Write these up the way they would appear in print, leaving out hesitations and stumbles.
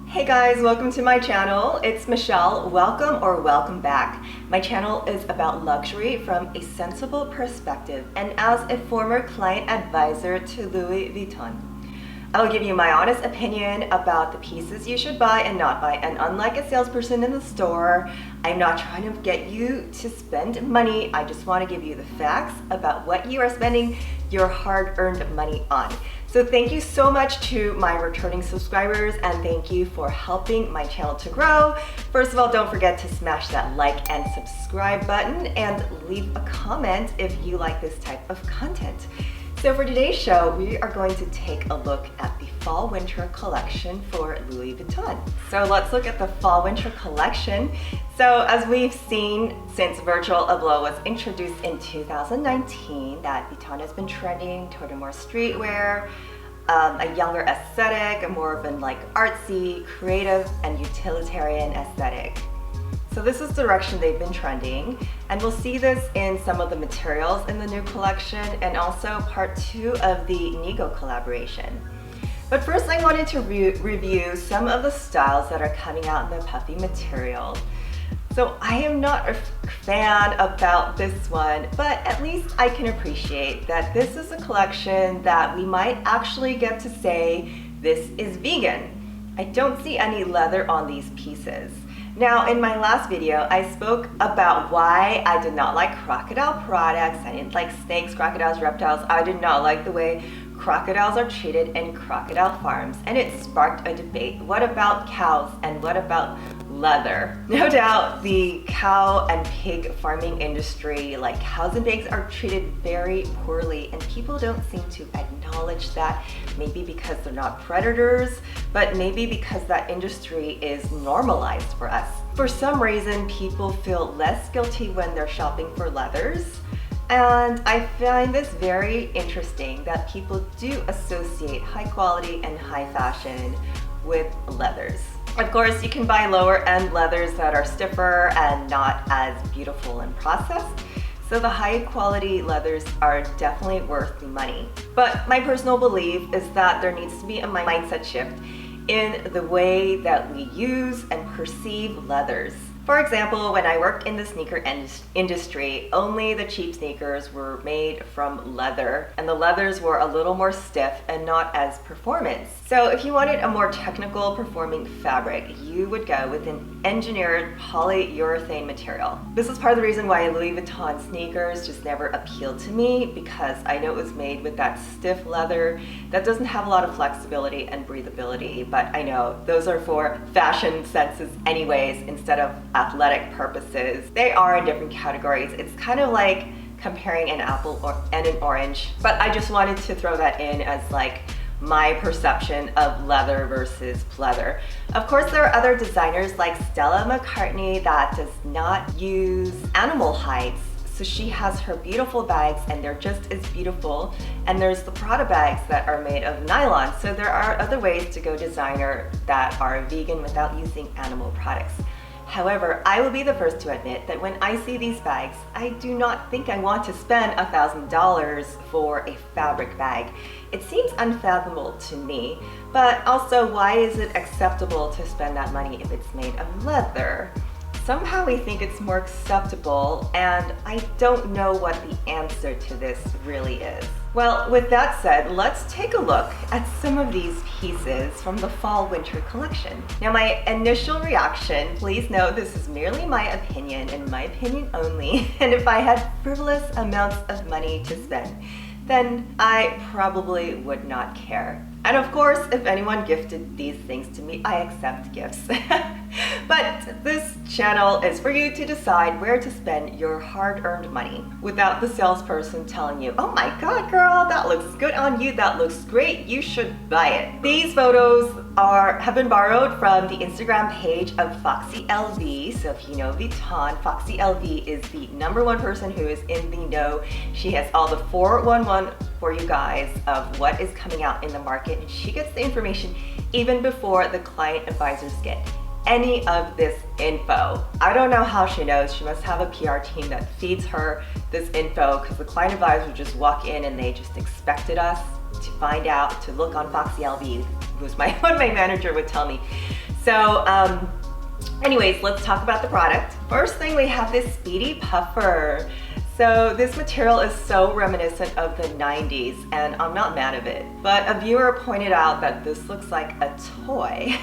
Hey guys, welcome to my channel. It's Michelle. Welcome or welcome back. My channel is about luxury from a sensible perspective and as a former client advisor to Louis Vuitton. I will give you my honest opinion about the pieces you should buy and not buy, and unlike a salesperson in the store, I'm not trying to get you to spend money. I just want to give you the facts about what you are spending your hard-earned money on. So thank you so much to my returning subscribers and thank you for helping my channel to grow. First of all, don't forget to smash that like and subscribe button and leave a comment if you like this type of content. So for today's show, we are going to take a look at the fall-winter collection for Louis Vuitton. So let's look at the fall-winter collection. So as we've seen since Virgil Abloh was introduced in 2019, that Vuitton has been trending toward a more streetwear, a younger aesthetic, a more of an artsy, creative, and utilitarian aesthetic. So this is the direction they've been trending, and we'll see this in some of the materials in the new collection and also part 2 of the Nigo collaboration. But first I wanted to review some of the styles that are coming out in the puffy material. So I am not a fan about this one, but at least I can appreciate that this is a collection that we might actually get to say this is vegan. I don't see any leather on these pieces. Now, in my last video, I spoke about why I did not like crocodile products. I didn't like snakes, crocodiles, reptiles. I did not like the way crocodiles are treated in crocodile farms, and it sparked a debate. What about cows and what about leather? No doubt the cow and pig farming industry, like cows and pigs, are treated very poorly, and people don't seem to acknowledge that, maybe because they're not predators, but maybe because that industry is normalized for us. For some reason, people feel less guilty when they're shopping for leathers. And I find this very interesting that people do associate high quality and high fashion with leathers. Of course, you can buy lower end leathers that are stiffer and not as beautiful and processed. So the high quality leathers are definitely worth the money. But my personal belief is that there needs to be a mindset shift in the way that we use and perceive leathers. For example, when I worked in the sneaker industry, only the cheap sneakers were made from leather, and the leathers were a little more stiff and not as performance. So if you wanted a more technical performing fabric, you would go with an engineered polyurethane material. This is part of the reason why Louis Vuitton sneakers just never appealed to me, because I know it was made with that stiff leather that doesn't have a lot of flexibility and breathability, but I know those are for fashion senses anyways instead of athletic purposes. They are in different categories. It's kind of like comparing an apple and an orange, but I just wanted to throw that in as my perception of leather versus pleather. Of course, there are other designers like Stella McCartney that does not use animal hides. So she has her beautiful bags and they're just as beautiful. And there's the Prada bags that are made of nylon. So there are other ways to go designer that are vegan without using animal products. However, I will be the first to admit that when I see these bags, I do not think I want to spend $1,000 for a fabric bag. It seems unfathomable to me, but also why is it acceptable to spend that money if it's made of leather? Somehow we think it's more acceptable, and I don't know what the answer to this really is. Well, with that said, let's take a look at some of these pieces from the fall-winter collection. Now, my initial reaction, please note this is merely my opinion and my opinion only, and if I had frivolous amounts of money to spend, then I probably would not care. And of course, if anyone gifted these things to me, I accept gifts. But this channel is for you to decide where to spend your hard-earned money without the salesperson telling you, oh my god girl, that looks good on you, that looks great, you should buy it. These photos have been borrowed from the Instagram page of Foxy LV. So if you know Vuitton, Foxy LV is the #1 person who is in the know. She has all the 411 for you guys of what is coming out in the market, and she gets the information even before the client advisors get any of this info. I don't know how she knows. She must have a PR team that feeds her this info, because the client advisors just walk in and they just expected us to find out, to look on Foxy LV, who's one of my manager would tell me. So anyways, let's talk about the product. First thing, we have this Speedy Puffer. So this material is so reminiscent of the 90s, and I'm not mad of it. But a viewer pointed out that this looks like a toy.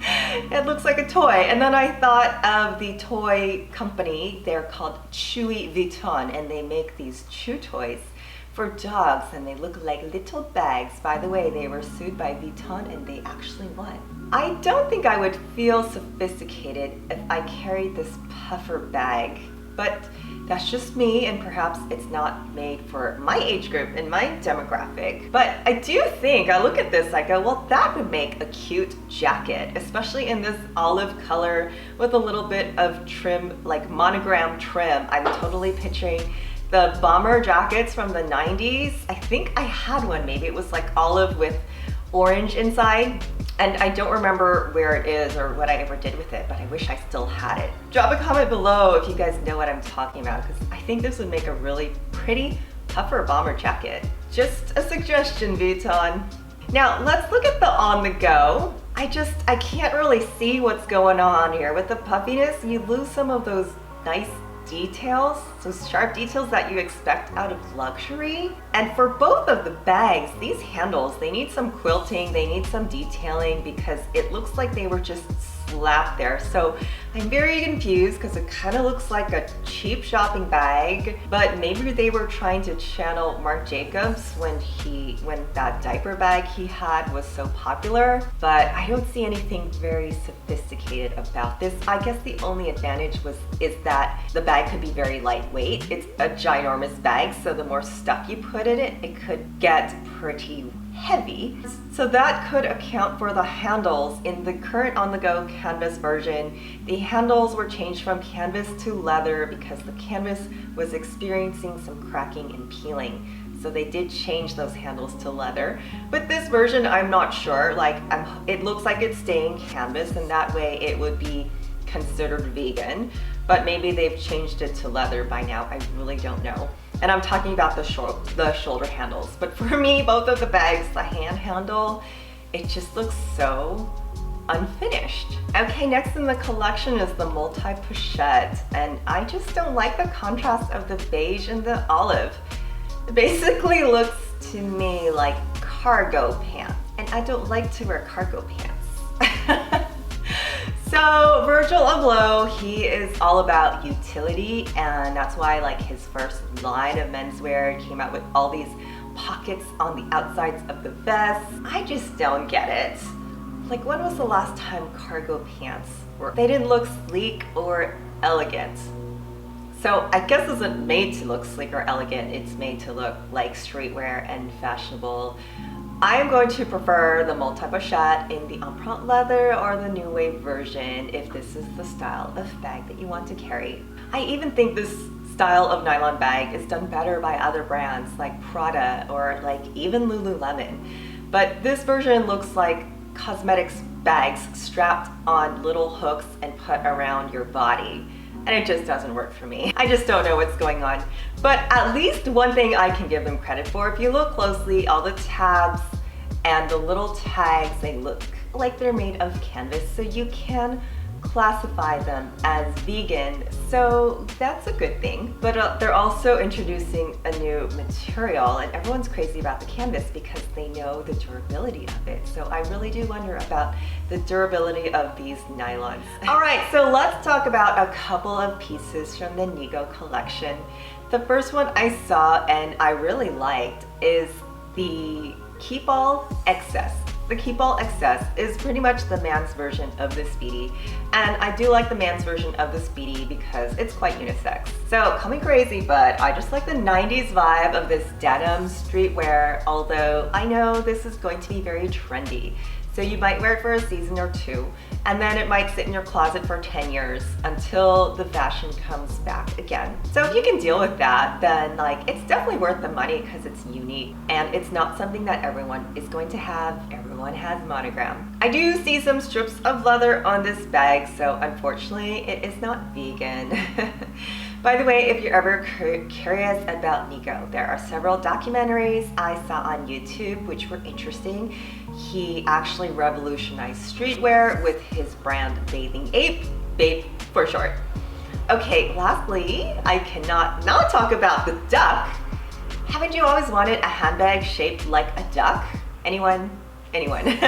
It looks like a toy. And then I thought of the toy company. They're called VUITTON, and they make these chew toys for dogs, and they look like little bags. By the way, they were sued by VUITTON and they actually won. I don't think I would feel sophisticated if I carried this puffer bag, but that's just me, and perhaps it's not made for my age group and my demographic. But I do think, I look at this, I go, well, that would make a cute jacket, especially in this olive color with a little bit of trim, like monogram trim. I'm totally picturing the bomber jackets from the 90s. I think I had one, maybe it was like olive with orange inside. And I don't remember where it is or what I ever did with it, but I wish I still had it. Drop a comment below if you guys know what I'm talking about, because I think this would make a really pretty puffer bomber jacket. Just a suggestion, VUITTON. Now let's look at the on the go. I can't really see what's going on here. With the puffiness, you lose some of those nice details, those sharp details that you expect out of luxury. And for both of the bags, these handles, they need some quilting, they need some detailing, because it looks like they were just slapped there. So I'm very confused because it kind of looks like a cheap shopping bag, but maybe they were trying to channel Marc Jacobs when that diaper bag he had was so popular. But I don't see anything very sophisticated about this. I guess the only advantage is that the bag could be very lightweight. It's a ginormous bag, so the more stuff you put in it, it could get pretty heavy. So that could account for the handles. In the current on-the-go canvas version, the handles were changed from canvas to leather because the canvas was experiencing some cracking and peeling. So they did change those handles to leather. But this version, I'm not sure. Like, it looks like it's staying canvas, and that way it would be considered vegan. But maybe they've changed it to leather by now. I really don't know. And I'm talking about the shoulder handles. But for me, both of the bags, the hand handle, it just looks so unfinished. Okay, next in the collection is the multi-pochette. And I just don't like the contrast of the beige and the olive. It basically looks to me like cargo pants. And I don't like to wear cargo pants. So Virgil Abloh, he is all about utility, and that's why like his first line of menswear came out with all these pockets on the outsides of the vest. I just don't get it. Like, when was the last time cargo pants they didn't look sleek or elegant? So I guess this isn't made to look sleek or elegant, it's made to look like streetwear and fashionable. I am going to prefer the multi-pochette in the empreinte leather or the new wave version if this is the style of bag that you want to carry. I even think this style of nylon bag is done better by other brands like Prada or like even Lululemon. But this version looks like cosmetics bags strapped on little hooks and put around your body. And it just doesn't work for me. I just don't know what's going on. But at least one thing I can give them credit for, if you look closely, all the tabs and the little tags, they look like they're made of canvas, so you can classify them as vegan, so that's a good thing. But they're also introducing a new material, and everyone's crazy about the canvas because they know the durability of it. So I really do wonder about the durability of these nylons. All right, so let's talk about a couple of pieces from the Nigo collection. The first one I saw and I really liked is the Keep All XS. The Keep All XS is pretty much the man's version of the Speedy, and I do like the man's version of the Speedy because it's quite unisex. So call me crazy, but I just like the 90s vibe of this denim streetwear, although I know this is going to be very trendy. So you might wear it for a season or two, and then it might sit in your closet for 10 years until the fashion comes back again. So if you can deal with that, then like it's definitely worth the money because it's unique and it's not something that everyone is going to have. Everyone has monogram. I do see some strips of leather on this bag, so unfortunately it is not vegan. By the way, if you're ever curious about Nigo, there are several documentaries I saw on YouTube which were interesting. He actually revolutionized streetwear with his brand Bathing Ape, Babe for short. Okay, lastly, I cannot not talk about the duck. Haven't you always wanted a handbag shaped like a duck? Anyone? Anyone?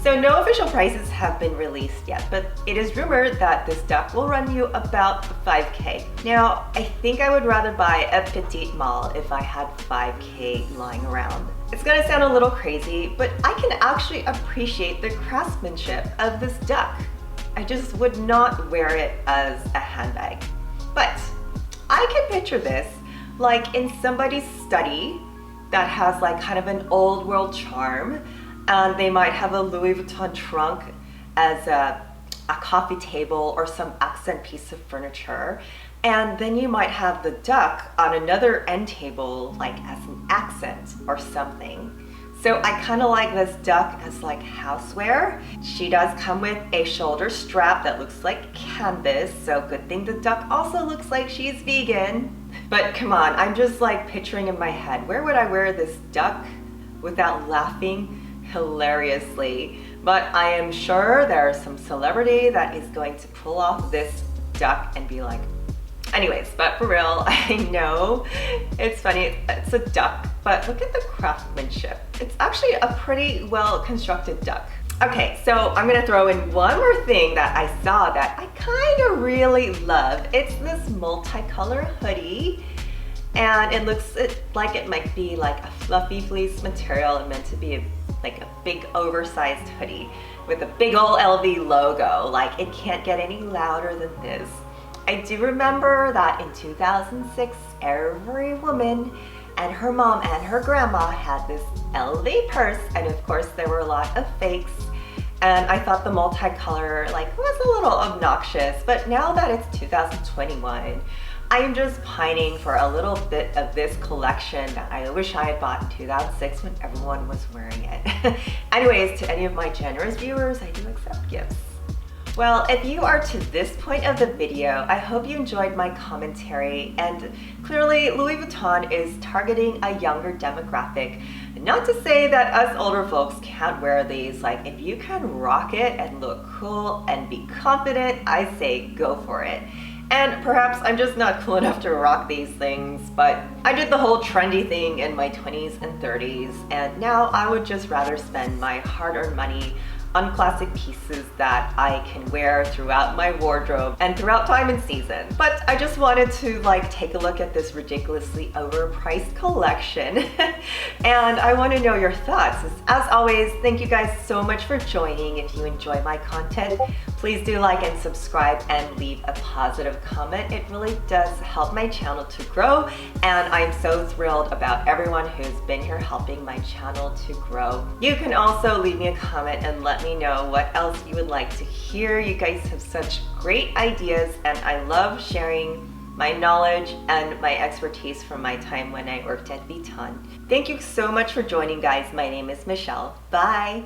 So no official prices have been released yet, but it is rumored that this duck will run you about 5K. Now, I think I would rather buy a petite malle if I had 5K lying around. It's gonna sound a little crazy, but I can actually appreciate the craftsmanship of this duck. I just would not wear it as a handbag. But I can picture this like in somebody's study that has like kind of an old world charm. And they might have a Louis Vuitton trunk as a coffee table or some accent piece of furniture. And then you might have the duck on another end table like as an accent or something. So I kind of like this duck as like houseware. She does come with a shoulder strap that looks like canvas, so good thing the duck also looks like she's vegan. But come on, I'm just like picturing in my head, where would I wear this duck without laughing hilariously? But I am sure there's some celebrity that is going to pull off this duck and be like, anyways, but for real, I know it's funny, it's a duck, but look at the craftsmanship. It's actually a pretty well constructed duck. Okay, so I'm gonna throw in one more thing that I saw that I kind of really love. It's this multicolor hoodie. And it looks like it might be like a fluffy fleece material and meant to be like a big oversized hoodie with a big old LV logo. Like, it can't get any louder than this. I do remember that in 2006, every woman and her mom and her grandma had this LV purse, and of course there were a lot of fakes. And I thought the multicolor like was a little obnoxious, but now that it's 2021, I'm just pining for a little bit of this collection that I wish I had bought in 2006 when everyone was wearing it. Anyways, to any of my generous viewers, I do accept gifts. Well, if you are to this point of the video, I hope you enjoyed my commentary, and clearly Louis Vuitton is targeting a younger demographic. Not to say that us older folks can't wear these. Like, if you can rock it and look cool and be confident, I say go for it. And perhaps I'm just not cool enough to rock these things, but I did the whole trendy thing in my 20s and 30s, and now I would just rather spend my hard-earned money on classic pieces that I can wear throughout my wardrobe and throughout time and season. But I just wanted to like take a look at this ridiculously overpriced collection and I want to know your thoughts. As always, thank you guys so much for joining. If you enjoy my content, please do like and subscribe and leave a positive comment. It really does help my channel to grow, and I'm so thrilled about everyone who's been here helping my channel to grow. You can also leave me a comment and let me know what else you would like to hear. You guys have such great ideas, and I love sharing my knowledge and my expertise from my time when I worked at Vuitton. Thank you so much for joining, guys. My name is Michelle. Bye!